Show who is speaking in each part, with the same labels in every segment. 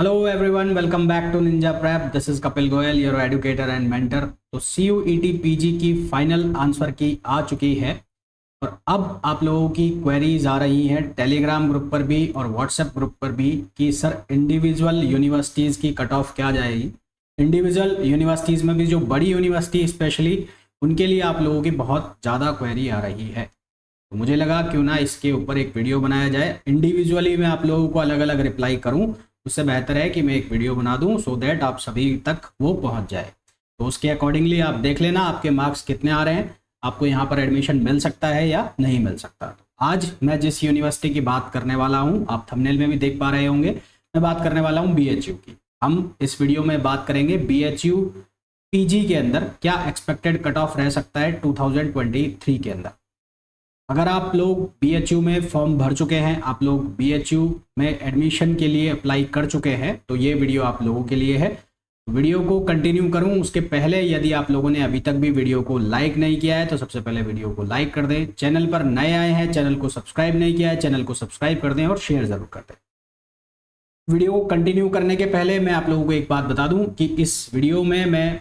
Speaker 1: Hello everyone, welcome back to Ninja Prep. This is Kapil Goyal, your educator and mentor. तो CUET PG की final answer key आ चुकी है और अब आप लोगों की क्वेरीज आ रही हैं टेलीग्राम ग्रुप पर भी और व्हाट्सएप ग्रुप पर भी कि सर इंडिविजुअल यूनिवर्सिटीज़ की कट ऑफ क्या जाएगी। इंडिविजुअल यूनिवर्सिटीज़ में भी जो बड़ी यूनिवर्सिटी स्पेशली उनके लिए आप लोगों की बहुत ज़्यादा क्वेरी आ रही है। तो मुझे लगा क्यों ना इसके ऊपर एक वीडियो बनाया जाए। इंडिविजुअली मैं आप लोगों को अलग अलग रिप्लाई करूं, उससे बेहतर है कि मैं एक वीडियो बना दूं सो दैट आप सभी तक वो पहुंच जाए। तो उसके अकॉर्डिंगली आप देख लेना आपके मार्क्स कितने आ रहे हैं, आपको यहाँ पर एडमिशन मिल सकता है या नहीं मिल सकता। तो आज मैं जिस यूनिवर्सिटी की बात करने वाला हूँ, आप थंबनेल में भी देख पा रहे होंगे, मैं बात करने वाला हूँ BHU की। हम इस वीडियो में बात करेंगे BHU PG के अंदर क्या एक्सपेक्टेड कट ऑफ रह सकता है 2023 के अंदर। अगर आप लोग BHU में फॉर्म भर चुके हैं, आप लोग BHU में एडमिशन के लिए अप्लाई कर चुके हैं, तो ये वीडियो आप लोगों के लिए है। वीडियो को कंटिन्यू करूं उसके पहले यदि आप लोगों ने अभी तक भी वीडियो को लाइक नहीं किया है तो सबसे पहले वीडियो को लाइक कर दें। चैनल पर नए आए हैं, चैनल को सब्सक्राइब नहीं किया है, चैनल को सब्सक्राइब कर दें और शेयर जरूर कर दें। वीडियो को कंटिन्यू करने के पहले मैं आप लोगों को एक बात बता दूं कि इस वीडियो में मैं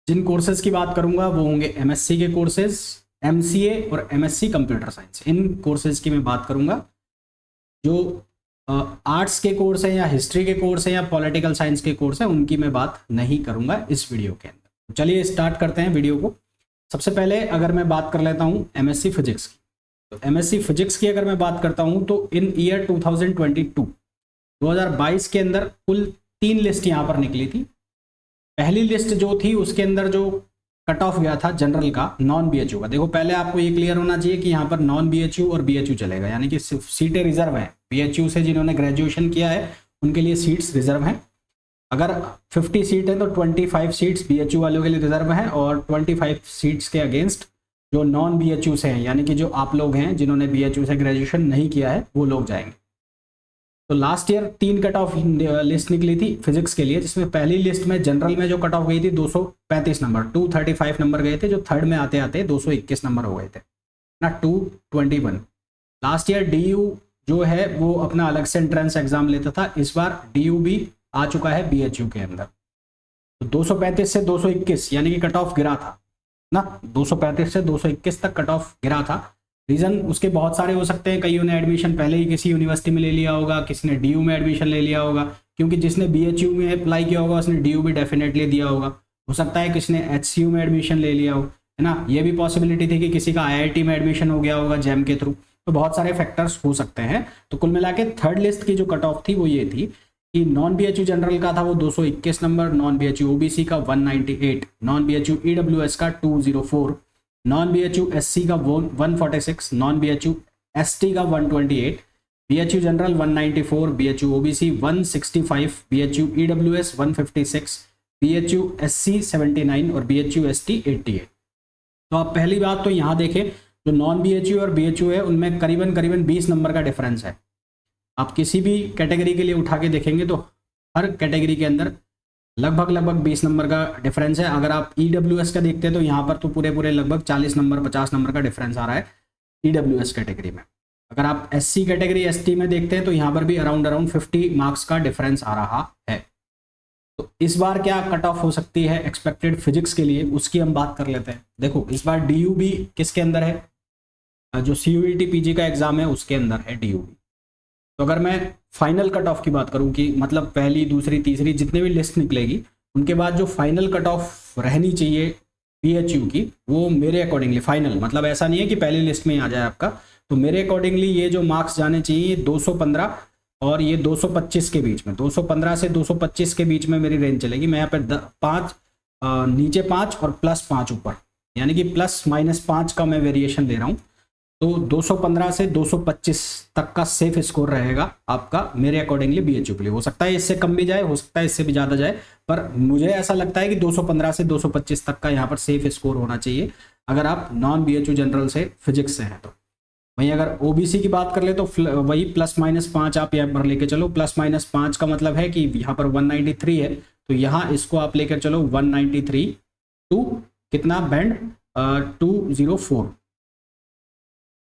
Speaker 1: जिन कोर्सेज की बात करूंगा वो होंगे MSc के कोर्सेज, MCA और MSc कंप्यूटर साइंस। इन कोर्सेज की मैं बात करूंगा। जो आर्ट्स के कोर्स हैं या हिस्ट्री के कोर्स हैं या पॉलिटिकल साइंस के कोर्स हैं उनकी मैं बात नहीं करूंगा इस वीडियो के अंदर। चलिए स्टार्ट करते हैं वीडियो को। सबसे पहले अगर मैं बात कर लेता हूं MSc फिजिक्स की, तो MSc फिजिक्स की अगर मैं बात करता हूं तो इन ईयर 2022 के अंदर कुल 3 लिस्ट यहाँ पर निकली थी। पहली लिस्ट जो थी उसके अंदर जो कट ऑफ गया था जनरल का, नॉन BHU का। देखो पहले आपको ये क्लियर होना चाहिए कि यहाँ पर नॉन BHU और BHU चलेगा, यानी कि सिर्फ सीटें रिजर्व हैं। BHU से जिन्होंने ग्रेजुएशन किया है उनके लिए सीट्स रिजर्व हैं। अगर 50 सीट है तो 25 सीट्स BHU वालों के लिए रिजर्व है और 25 सीट्स के अगेंस्ट जो नॉन BHU से हैं, यानी कि जो आप लोग हैं जिन्होंने BHU से ग्रेजुएशन नहीं किया है वो लोग जाएंगे। तो last year 3 cut off list निकली थी फिजिक्स के लिए, जिसमें पहली लिस्ट में जनरल में जो कट ऑफ गई थी 235 नंबर, 235 नंबर गए थे, जो थर्ड में आते आते 221 नंबर हो गए थे ना, 221। लास्ट ईयर DU जो है वो अपना अलग से एंट्रेंस एग्जाम लेता था, इस बार DU भी आ चुका है BHU के अंदर। तो 235 से 221 यानी कि कट ऑफ गिरा था ना, 235 से 221 तक कट ऑफ गिरा था। रीज़न उसके बहुत सारे हो सकते हैं। कईयों ने एडमिशन पहले ही किसी यूनिवर्सिटी में ले लिया होगा, किसी ने DU में एडमिशन ले लिया होगा, क्योंकि जिसने BHU में अप्लाई किया होगा उसने DU भी डेफिनेटली दिया होगा। हो सकता है किसी ने HCU में एडमिशन ले लिया हो, है ना। ये भी पॉसिबिलिटी थी कि किसी का IIT में एडमिशन हो गया होगा JAM के थ्रू। तो बहुत सारे फैक्टर्स हो सकते हैं। तो कुल मिला के थर्ड लिस्ट की जो कट ऑफ थी वो ये थी कि नॉन BHU जनरल का था वो 221 नंबर, नॉन BHU OBC का 198, नॉन BHU EWS का 204, नॉन BHU SC का 146, नॉन BHU ST का 128, BHU general 194, BHU OBC 165, BHU EWS 156, BHU SC 79 और BHU ST 88। तो आप पहली बात तो यहाँ देखें, जो नॉन BHU और BHU है उनमें करीबन 20 नंबर का डिफरेंस है। आप किसी भी कैटेगरी के लिए उठा के देखेंगे तो हर कैटेगरी के अंदर लगभग 20 नंबर का डिफरेंस है। अगर आप EWS का देखते हैं तो यहाँ पर तो पूरे लगभग 40 नंबर 50 नंबर का डिफरेंस आ रहा है EWS कैटेगरी में। अगर आप SC कैटेगरी ST में देखते हैं तो यहाँ पर भी अराउंड 50 मार्क्स का डिफरेंस आ रहा है। तो इस बार क्या कट ऑफ हो सकती है एक्सपेक्टेड फिजिक्स के लिए, उसकी हम बात कर लेते हैं। देखो इस बार DU भी किसके अंदर है, जो CUET PG का एग्जाम है उसके अंदर है DU भी। तो अगर मैं फाइनल कट ऑफ की बात करूं कि मतलब पहली दूसरी तीसरी जितने भी लिस्ट निकलेगी उनके बाद जो फाइनल कट ऑफ रहनी चाहिए BHU की, वो मेरे अकॉर्डिंगली फाइनल, मतलब ऐसा नहीं है कि पहली लिस्ट में ही आ जाए आपका, तो मेरे अकॉर्डिंगली ये जो मार्क्स जाने चाहिए 215 और ये 225 के बीच में, 215 से 225 के बीच में मेरी रेंज चलेगी। मैं यहाँ पर 5 नीचे 5 और +5 ऊपर, यानी कि ±5 का मैं वेरिएशन ले रहा हूँ। तो 215 से 225 तक का सेफ स्कोर रहेगा आपका मेरे अकॉर्डिंगली BHU के लिए। हो सकता है इससे कम भी जाए, हो सकता है इससे भी ज़्यादा जाए, पर मुझे ऐसा लगता है कि 215 से 225 तक का यहाँ पर सेफ स्कोर होना चाहिए अगर आप नॉन BHU जनरल से फिजिक्स से हैं तो। वहीं अगर OBC की बात कर ले तो वही ±5 आप यहाँ पर लेके चलो। ±5 का मतलब है कि यहाँ पर 193 है तो यहाँ इसको आप लेकर चलो 193 टू कितना बैंड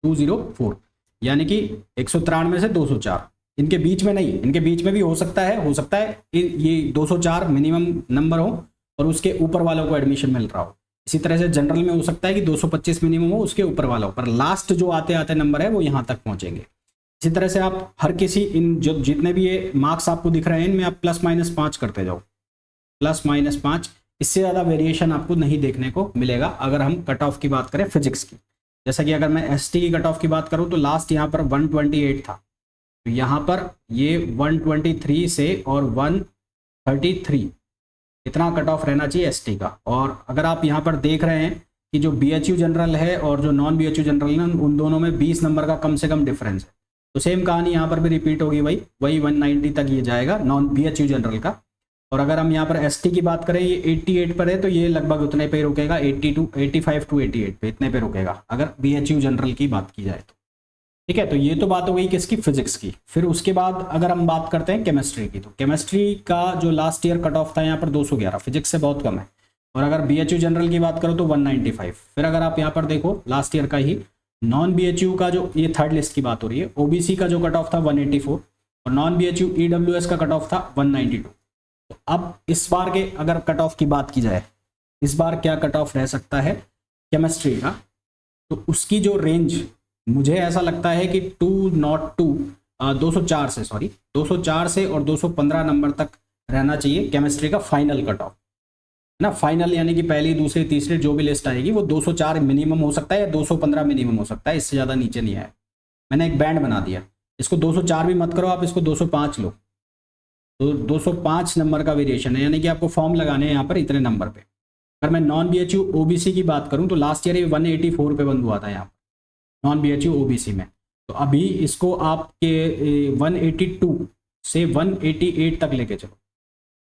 Speaker 1: 204, यानी कि 193 से 204, इनके बीच में नहीं, इनके बीच में भी हो सकता है ये 204 मिनिमम नंबर हो और उसके ऊपर वालों को एडमिशन मिल रहा हो। इसी तरह से जनरल में हो सकता है कि 225 मिनिमम हो, उसके ऊपर वालों पर लास्ट जो आते आते नंबर है वो यहाँ तक पहुँचेंगे। इसी तरह से आप हर किसी इन जो जितने भी ये मार्क्स आपको दिख रहे हैं इनमें आप +-5 करते जाओ, +-5। इससे ज़्यादा वेरिएशन आपको नहीं देखने को मिलेगा अगर हम कट ऑफ की बात करें फिजिक्स की। जैसा कि अगर मैं एसटी की कट ऑफ की बात करूं तो लास्ट यहाँ पर 128 था, तो यहाँ पर ये 123 से और 133 इतना कट ऑफ रहना चाहिए एसटी का। और अगर आप यहाँ पर देख रहे हैं कि जो बीएचयू जनरल है और जो नॉन बीएचयू जनरल है उन दोनों में 20 नंबर का कम से कम डिफरेंस है, तो सेम कहानी यहाँ पर भी रिपीट होगी भाई, वही 190 तक ये जाएगा नॉन बीएचयू जनरल का। और अगर हम यहाँ पर एसटी की बात करें ये 88 पर है, तो ये लगभग उतने पे रुकेगा, 85 टू 88 पे इतने पे रुकेगा अगर बीएचयू जनरल की बात की जाए तो। ठीक है, तो ये तो बात हो गई किसकी, फिजिक्स की। फिर उसके बाद अगर हम बात करते हैं केमिस्ट्री की, तो केमिस्ट्री का जो लास्ट ईयर कट ऑफ था यहाँ पर 211, फिजिक्स से बहुत कम है। और अगर बीएचयू जनरल की बात करो तो 195। फिर अगर आप यहाँ पर देखो लास्ट ईयर का ही नॉन बीएचयू का जो ये थर्ड लिस्ट की बात हो रही है, ओबीसी का जो कट ऑफ था 184 और नॉन बीएचयू ईडब्ल्यूएस का कट ऑफ था 192। तो अब इस बार के अगर कट ऑफ की बात की जाए, इस बार क्या कट ऑफ रह सकता है केमिस्ट्री का, तो उसकी जो रेंज मुझे ऐसा लगता है कि 204 से और 215 नंबर तक रहना चाहिए केमिस्ट्री का फाइनल कट ऑफ ना। फाइनल यानी कि पहली दूसरी तीसरी जो भी लिस्ट आएगी वो 204 मिनिमम हो सकता है या 215 मिनिमम हो सकता है, इससे ज़्यादा नीचे नहीं आया। मैंने एक बैंड बना दिया, इसको 204 भी मत करो आप, इसको 205 लो, तो 205 नंबर का वेरिएशन है, यानी कि आपको फॉर्म लगाने हैं यहाँ पर इतने नंबर पे। अगर मैं नॉन बीएचयू ओबीसी की बात करूँ तो लास्ट ईयर ये 184 पे बंद हुआ था यहाँ पर नॉन बीएचयू ओबीसी में, तो अभी इसको आपके 182 से 188 तक लेके चलो।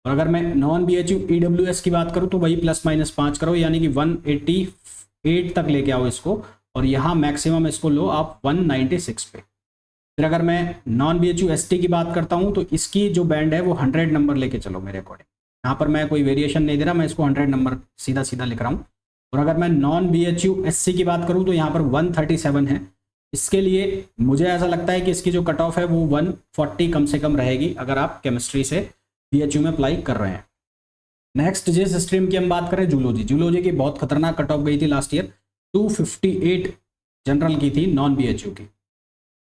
Speaker 1: और अगर मैं नॉन बीएचयू ईडब्ल्यूएस की बात करूँ तो वही +-5 करो, यानी कि 188 तक लेके आओ इसको, और यहाँ मैक्सिमम इसको लो आप 196 पे। फिर अगर मैं नॉन बीएचयू एसटी की बात करता हूँ तो इसकी जो बैंड है वो 100 नंबर लेके चलो मेरे अकॉर्डिंग। यहाँ पर मैं कोई वेरिएशन नहीं दे रहा, मैं इसको 100 नंबर सीधा सीधा लिख रहा हूँ। और अगर मैं नॉन बीएचयू एससी की बात करूँ तो यहाँ पर 137 है। इसके लिए मुझे ऐसा लगता है कि इसकी जो कट ऑफ है वो 140 कम से कम रहेगी अगर आप केमिस्ट्री से बीएचयू में अप्लाई कर रहे हैं। नेक्स्ट जिस स्ट्रीम की हम बात करें जूलॉजी की बहुत खतरनाक कट ऑफ गई थी लास्ट ईयर, 258 जनरल की थी नॉन बीएचयू की।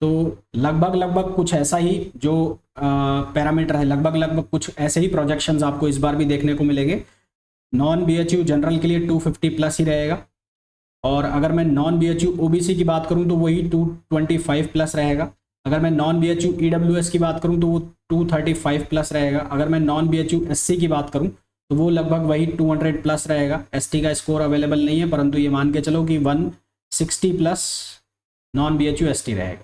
Speaker 1: तो लगभग कुछ ऐसा ही जो पैरामीटर है, लगभग कुछ ऐसे ही प्रोजेक्शंस आपको इस बार भी देखने को मिलेंगे। नॉन बीएचयू जनरल के लिए 250 प्लस ही रहेगा, और अगर मैं नॉन बीएचयू ओबीसी की बात करूं तो वही 225 प्लस रहेगा। अगर मैं नॉन बीएचयू ईडब्ल्यूएस की बात करूं तो वो 235 प्लस रहेगा। अगर मैं नॉन बीएचयू एससी की बात करूं तो वो लगभग वही 200 प्लस रहेगा। एसटी का स्कोर अवेलेबल नहीं है, परंतु ये मान के चलो कि 160 प्लस नॉन बीएचयू एसटी रहेगा।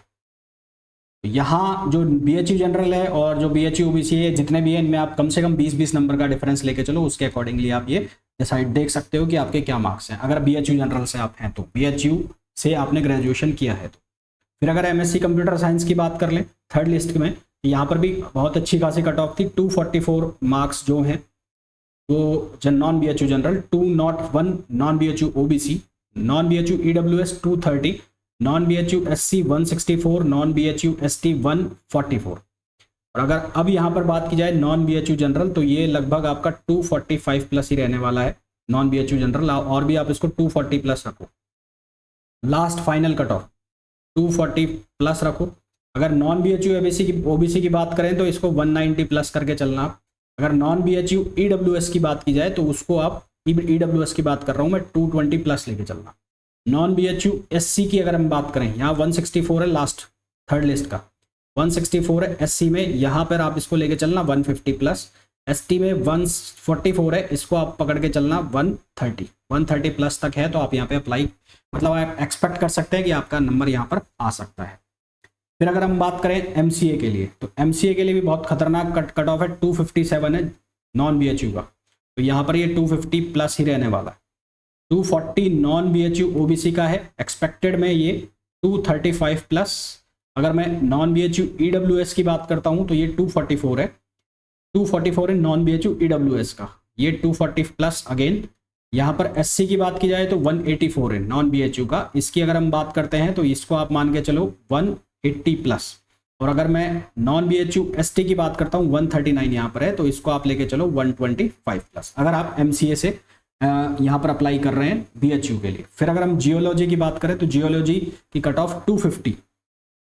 Speaker 1: यहाँ जो बीएचयू जनरल है और जो बीएचयू ओबीसी है जितने भी हैं, इनमें आप कम से कम 20-20 नंबर का डिफरेंस लेके चलो, उसके अकॉर्डिंगली आप ये डिसाइड देख सकते हो कि आपके क्या मार्क्स हैं। अगर बीएचयू जनरल से आप हैं तो, बीएचयू से आपने ग्रेजुएशन किया है तो। फिर अगर एमएससी कंप्यूटर साइंस की बात कर लें थर्ड लिस्ट में, यहाँ पर भी बहुत अच्छी खासी कट ऑफ थी। 244 मार्क्स जो हैं वो non BHU general, 201 non BHU OBC, non BHU EWS 230, non BHU SC 164, non BHU ST 144। और अगर अब यहाँ पर बात की जाए नॉन बीएचयू जनरल तो ये लगभग आपका 245 प्लस ही रहने वाला है नॉन बीएचयू जनरल, और भी आप इसको 240 प्लस रखो। Last final cut off 240 plus रखो। अगर नॉन बीएचयू ओबीसी की बात करें तो इसको 190 प्लस करके चलना। अगर नॉन बीएचयू ईडब्ल्यूएस की बात की जाए तो उसको आप, ईडब्ल्यूएस की बात कर रहा हूँ मैं, 220 प्लस लेके चलना। नॉन बीएचयू एससी की अगर हम बात करें, यहाँ 164 है लास्ट थर्ड लिस्ट का, 164 है एससी में, यहाँ पर आप इसको लेके चलना 150 प्लस। एसटी में 144 है, इसको आप पकड़ के चलना 130 प्लस तक है, तो आप यहाँ पे अप्लाई, मतलब आप एक्सपेक्ट कर सकते हैं कि आपका नंबर यहाँ पर आ सकता है। फिर अगर हम बात करें एमसीए के लिए, तो एमसीए के लिए भी बहुत खतरनाक कट ऑफ है, 257 है नॉन बीएचयू का, तो यहाँ पर ये 250 प्लस ही रहने वाला है। 240 नॉन बीएचयू ओबीसी का है, एक्सपेक्टेड में ये 235 प्लस। अगर मैं नॉन बीएचयू ईडब्ल्यूएस की बात करता हूँ तो ये 244 है, 244 है नॉन बीएचयू ईडब्ल्यूएस का, ये 240 प्लस अगेन। यहाँ पर एससी की बात की जाए तो 184 है नॉन बीएचयू का, इसकी अगर हम बात करते हैं तो इसको आप मान के चलो 180 प्लस। और अगर मैं नॉन BHU ST की बात करता हूँ 139 यहाँ पर है, तो इसको आप लेके चलो 125 प्लस, अगर आप MCA से यहाँ पर अप्लाई कर रहे हैं BHU के लिए। फिर अगर हम जियोलॉजी की बात करें तो जियोलॉजी की cut off 250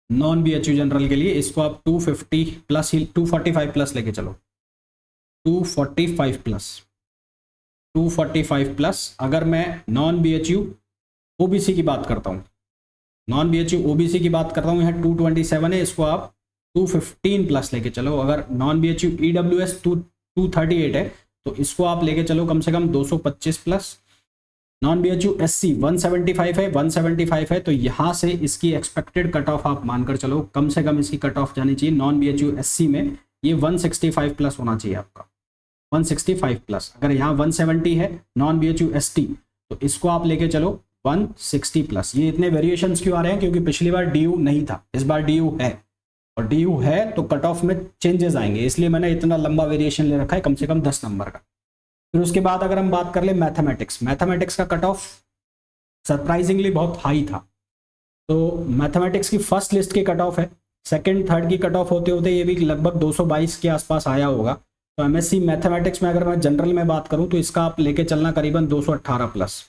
Speaker 1: non BHU general के लिए, इसको आप 250 प्लस ही 245 प्लस लेके चलो, 245 प्लस 245 प्लस। अगर मैं नॉन BHU OBC की बात करता हूँ, नॉन BHU OBC की बात करता हूँ, यहाँ 227 है, इसको आप 215 प्लस लेके चलो। अगर नॉन BHU EWS 238 है तो इसको आप लेके चलो कम से कम 225 प्लस। नॉन BHU SC 175 है, 175 है, तो यहाँ से इसकी एक्सपेक्टेड कट ऑफ आप मानकर चलो कम से कम इसकी कट ऑफ जानी चाहिए नॉन BHU SC में ये 165 प्लस होना चाहिए आपका, 165 प्लस। अगर यहाँ 170 है नॉन BHU ST तो इसको आप लेके चलो 160 प्लस। ये इतने वेरिएशंस क्यों आ रहे हैं? क्योंकि पिछली बार DU नहीं था, इस बार DU है, और DU है तो कट ऑफ में चेंजेस आएंगे, इसलिए मैंने इतना लंबा वेरिएशन ले रखा है, कम से कम 10 नंबर का। फिर उसके बाद अगर हम बात कर ले मैथमेटिक्स, मैथमेटिक्स का कट ऑफ सरप्राइजिंगली बहुत हाई था। तो मैथमेटिक्स की फर्स्ट लिस्ट की कट ऑफ है, सेकंड थर्ड की कट ऑफ होते होते ये भी लगभग 222 के आसपास आया होगा। तो MSc मैथमेटिक्स में अगर मैं जनरल में बात करूं तो इसका आप लेके चलना करीबन 218 प्लस।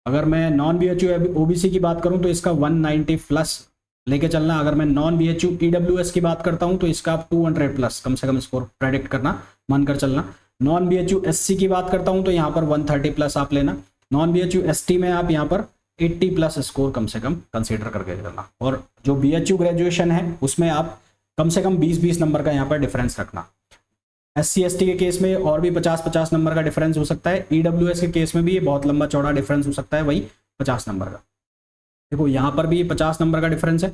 Speaker 1: अगर मैं नॉन BHU OBC की बात करूं तो इसका 190 प्लस लेके चलना। अगर मैं नॉन BHU EWS की बात करता हूं तो इसका आप 200 प्लस कम से कम स्कोर प्रेडिक्ट करना, मानकर चलना। नॉन BHU SC की बात करता हूं तो यहाँ पर 130 प्लस आप लेना। नॉन BHU ST में आप यहाँ पर 80 प्लस स्कोर कम से कम कंसीडर करके चलना। और जो BHU ग्रेजुएशन है उसमें आप कम से कम 20-20 नंबर का यहाँ पर डिफरेंस रखना। SC ST के केस में और भी 50-50 नंबर का डिफरेंस हो सकता है, EWS के केस में भी ये बहुत लंबा चौड़ा डिफरेंस हो सकता है, वही 50 नंबर का। देखो यहाँ पर भी 50 नंबर का डिफरेंस है,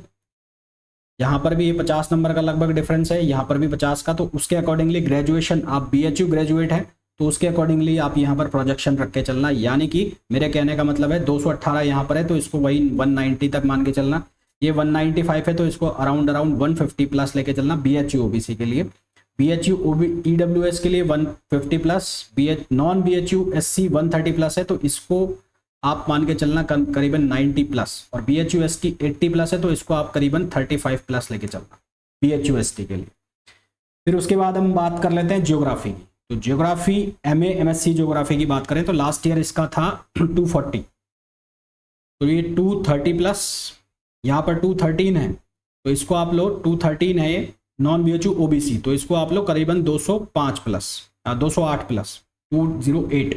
Speaker 1: यहाँ पर भी ये 50 नंबर का लगभग डिफरेंस है, यहाँ पर भी 50 का। तो उसके अकॉर्डिंगली ग्रेजुएशन आप BHU ग्रेजुएट है तो उसके अकॉर्डिंगली आप यहाँ पर प्रोजेक्शन रख के चलना। यानी कि मेरे कहने का मतलब है 218 यहाँ पर है तो इसको वही 190 तक मान के चलना। ये 195 है तो इसको अराउंड 150 प्लस लेके चलना BHU OBC के लिए। BHU EWS के लिए 150 plus, non BHU SC 130 plus है तो इसको आप मान के चलना करीबन 90 प्लस। और BHU ST 80 प्लस है तो इसको आप करीबन 35 प्लस लेके चलना BHU ST के लिए। फिर उसके बाद हम बात कर लेते हैं ज्योग्राफी की। तो ज्योग्राफी MA MSc ज्योग्राफी की बात करें तो लास्ट ईयर इसका था 240, तो ये 230 प्लस, यहाँ पर 213 है तो इसको आप लो 213 है ये नॉन BHU OBC, तो इसको आप लो करीबन 205 plus 208 plus 208।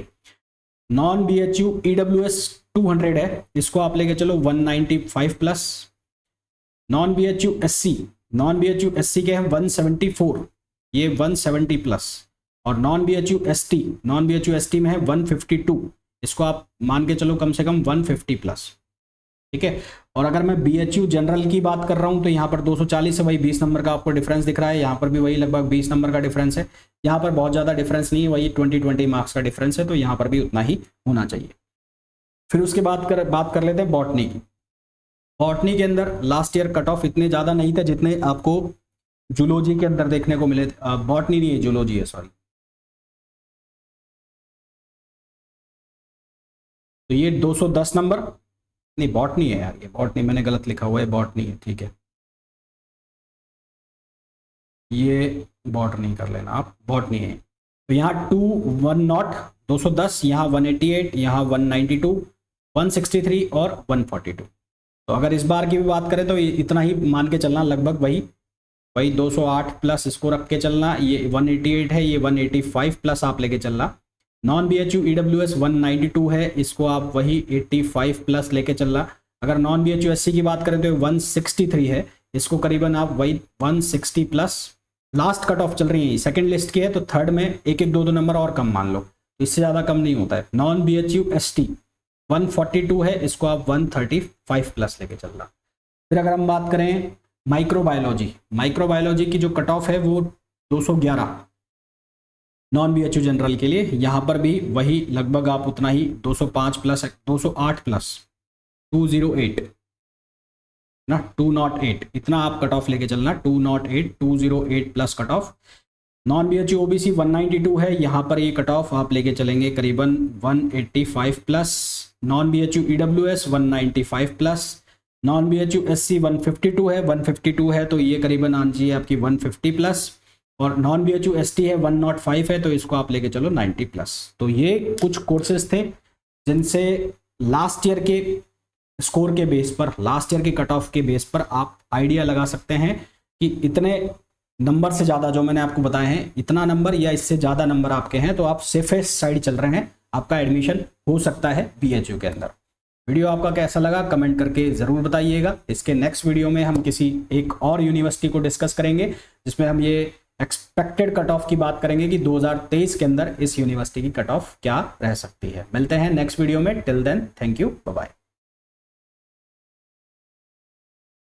Speaker 1: Non BHU EWS 200 है, इसको आप लेके चलो 195 प्लस। नॉन BHU SC के हैं 174, ये 170 प्लस। और नॉन BHU ST में है 152, इसको आप मान के चलो कम से कम 150 प्लस, ठीक है। और अगर मैं BHU जनरल की बात कर रहा हूं तो यहाँ पर 240 से वही 20 नंबर का आपको डिफरेंस दिख रहा है, यहाँ पर भी वही लगभग 20 नंबर का डिफरेंस है। यहाँ पर बहुत ज़्यादा डिफरेंस नहीं है, वही 20 मार्क्स का डिफरेंस है, तो यहाँ पर भी उतना ही होना चाहिए। फिर उसके बाद बात कर लेते हैं बॉटनी की। बॉटनी के अंदर लास्ट ईयर कट ऑफ इतने ज़्यादा नहीं थे जितने आपको जूलॉजी के अंदर देखने को मिले। बॉटनी नहीं है, जूलॉजी है, सॉरी। तो ये 210 नंबर, नहीं बॉटनी है यार, ये बॉटनी मैंने गलत लिखा हुआ है, बॉटनी है, ठीक है, ये बॉटनी कर लेना आप, बॉटनी है। तो यहाँ 210, यहाँ 188, यहाँ 192, 163 और 142। तो अगर इस बार की भी बात करें तो इतना ही मान के चलना, लगभग वही 208 प्लस इसको रख के चलना। ये 188 है, ये 185 प्लस आप लेके चलना। नॉन BHU EWS 192 है, इसको आप वही 85 प्लस लेके चलना। अगर नॉन BHU SC की बात करें तो 163 है, इसको करीबन आप वही 160 प्लस। लास्ट कट ऑफ चल रही है, सेकंड लिस्ट की है तो थर्ड में 1-1, 2-2 नंबर और कम मान लो, इससे ज़्यादा कम नहीं होता है। नॉन BHU ST 142 है, इसको आप 135 प्लस लेके चलना। फिर अगर हम बात करें माइक्रोबायोलॉजी की जो कट ऑफ है वो 211 नॉन BHU जनरल के लिए। यहाँ पर भी वही लगभग आप उतना ही 205 प्लस 208 प्लस 208 ना 208, इतना आप कट ऑफ लेके चलना। 208 plus cut off. Non BHU OBC 192 है, यहाँ पर ये कट ऑफ आप लेके चलेंगे करीबन 185 plus. Non BHU EWS 195 plus. Non BHU SC 152 है, 152 है तो ये करीबन आंची है आपकी 150 प्लस, और नॉन BHU ST है 105 है तो इसको आप लेके चलो 90 प्लस। तो ये कुछ कोर्सेज थे जिनसे लास्ट ईयर के स्कोर के बेस पर, लास्ट ईयर के कट ऑफ के बेस पर आप आइडिया लगा सकते हैं कि इतने नंबर से ज़्यादा जो मैंने आपको बताए हैं, इतना नंबर या इससे ज़्यादा नंबर आपके हैं तो आप सेफेस्ट साइड चल रहे हैं, आपका एडमिशन हो सकता है BHU के अंदर। वीडियो आपका कैसा लगा कमेंट करके ज़रूर बताइएगा। इसके नेक्स्ट वीडियो में हम किसी एक और यूनिवर्सिटी को डिस्कस करेंगे जिसमें हम ये एक्सपेक्टेड कट ऑफ की बात करेंगे कि 2023 के अंदर इस यूनिवर्सिटी की कट ऑफ क्या रह सकती है। मिलते हैं नेक्स्ट वीडियो में, till then thank you, bye bye.